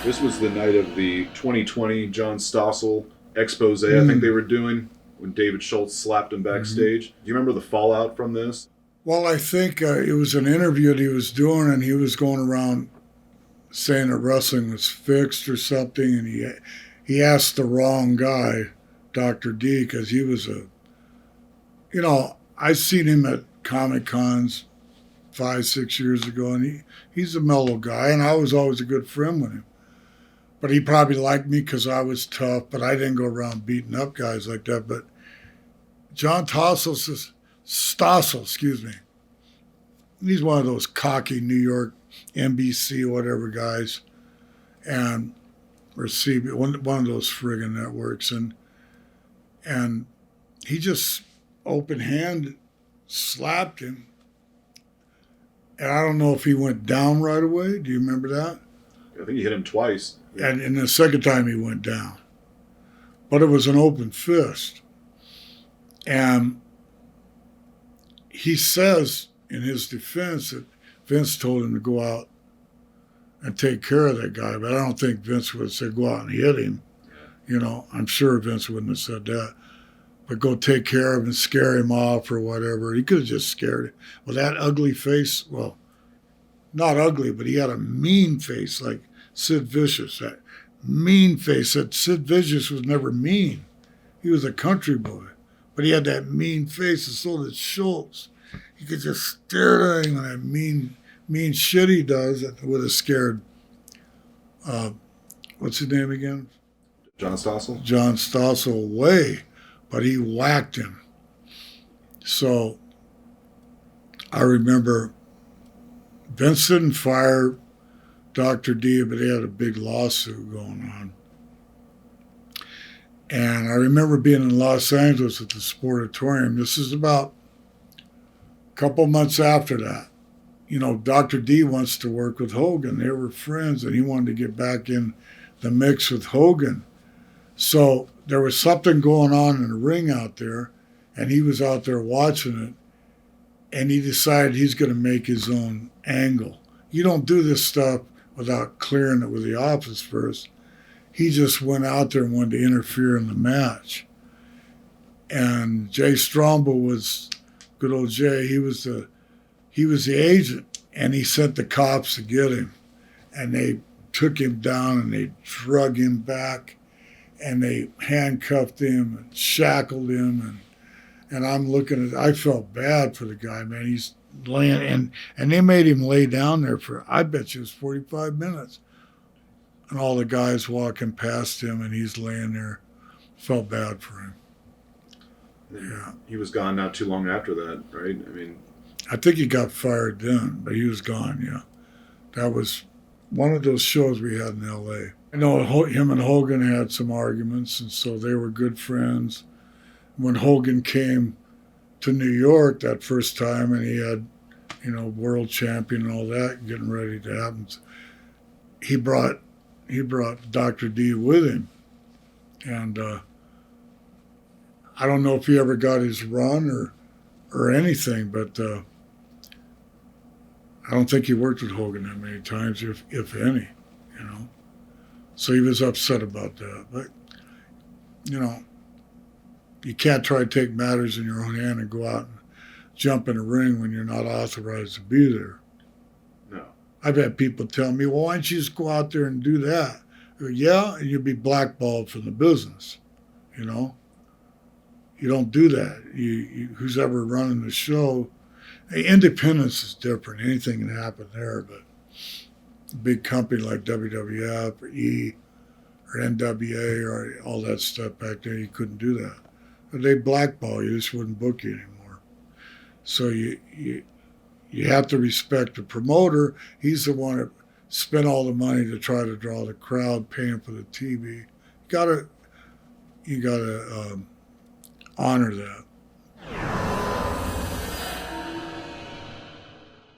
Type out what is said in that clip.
This was the night of the 2020 John Stossel expose, I think they were doing, when David Schultz slapped him backstage. Do you remember the fallout from this? Well, I think it was an interview that he was doing, and he was going around saying that wrestling was fixed or something, and he asked the wrong guy, Dr. D, because he was I've seen him at Comic Cons 5-6 years ago, and he's a mellow guy, and I was always a good friend with him. But he probably liked me because I was tough, but I didn't go around beating up guys like that. But John Stossel, he's one of those cocky New York NBC or whatever guys, and or CB, one of those friggin' networks, and he just open-handed slapped him. And I don't know if he went down right away. Do you remember that? I think he hit him twice. And the second time he went down. But it was an open fist. And he says in his defense that Vince told him to go out and take care of that guy. But I don't think Vince would have said, go out and hit him. I'm sure Vince wouldn't have said that. But go take care of him and scare him off or whatever. He could have just scared him. Well, that ugly face, well, not ugly, but he had a mean face like Sid Vicious. That mean face. That Sid Vicious was never mean. He was a country boy. But he had that mean face, and so did Schultz. You could just stare at him and that mean shit he does that would have scared, what's his name again? John Stossel? John Stossel away. But he whacked him. So I remember Vince didn't fire Dr. D, but he had a big lawsuit going on. And I remember being in Los Angeles at the Sportatorium. This is about a couple months after that. Dr. D wants to work with Hogan. They were friends, and he wanted to get back in the mix with Hogan. So there was something going on in the ring out there, and he was out there watching it, and he decided he's going to make his own angle. You don't do this stuff without clearing it with the office first. He just went out there and wanted to interfere in the match. And Jay Strombo was, good old Jay, he was the agent, and he sent the cops to get him. And they took him down and they drug him back. And they handcuffed him and shackled him, and I'm looking at. I felt bad for the guy, man. He's laying, and they made him lay down there for, I bet you it was 45 minutes, and all the guys walking past him, and he's laying there. Felt bad for him. Yeah, he was gone not too long after that, right? I think he got fired then, but he was gone. Yeah, that was one of those shows we had in L.A. I know him and Hogan had some arguments, and so they were good friends. When Hogan came to New York that first time, and he had, world champion and all that getting ready to happen, he brought Dr. D with him. And I don't know if he ever got his run or anything, but I don't think he worked with Hogan that many times, if any, So he was upset about that. But, you can't try to take matters in your own hand and go out and jump in a ring when you're not authorized to be there. No. I've had people tell me, well, why don't you just go out there and do that? Yeah, and you'll be blackballed from the business, You don't do that. Who's ever running the show, independence is different. Anything can happen there, but a big company like WWF or E or NWA or all that stuff back there, you couldn't do that. But they blackball you, just wouldn't book you anymore. So you have to respect the promoter. He's the one that spent all the money to try to draw the crowd, paying for the TV. You gotta honor that.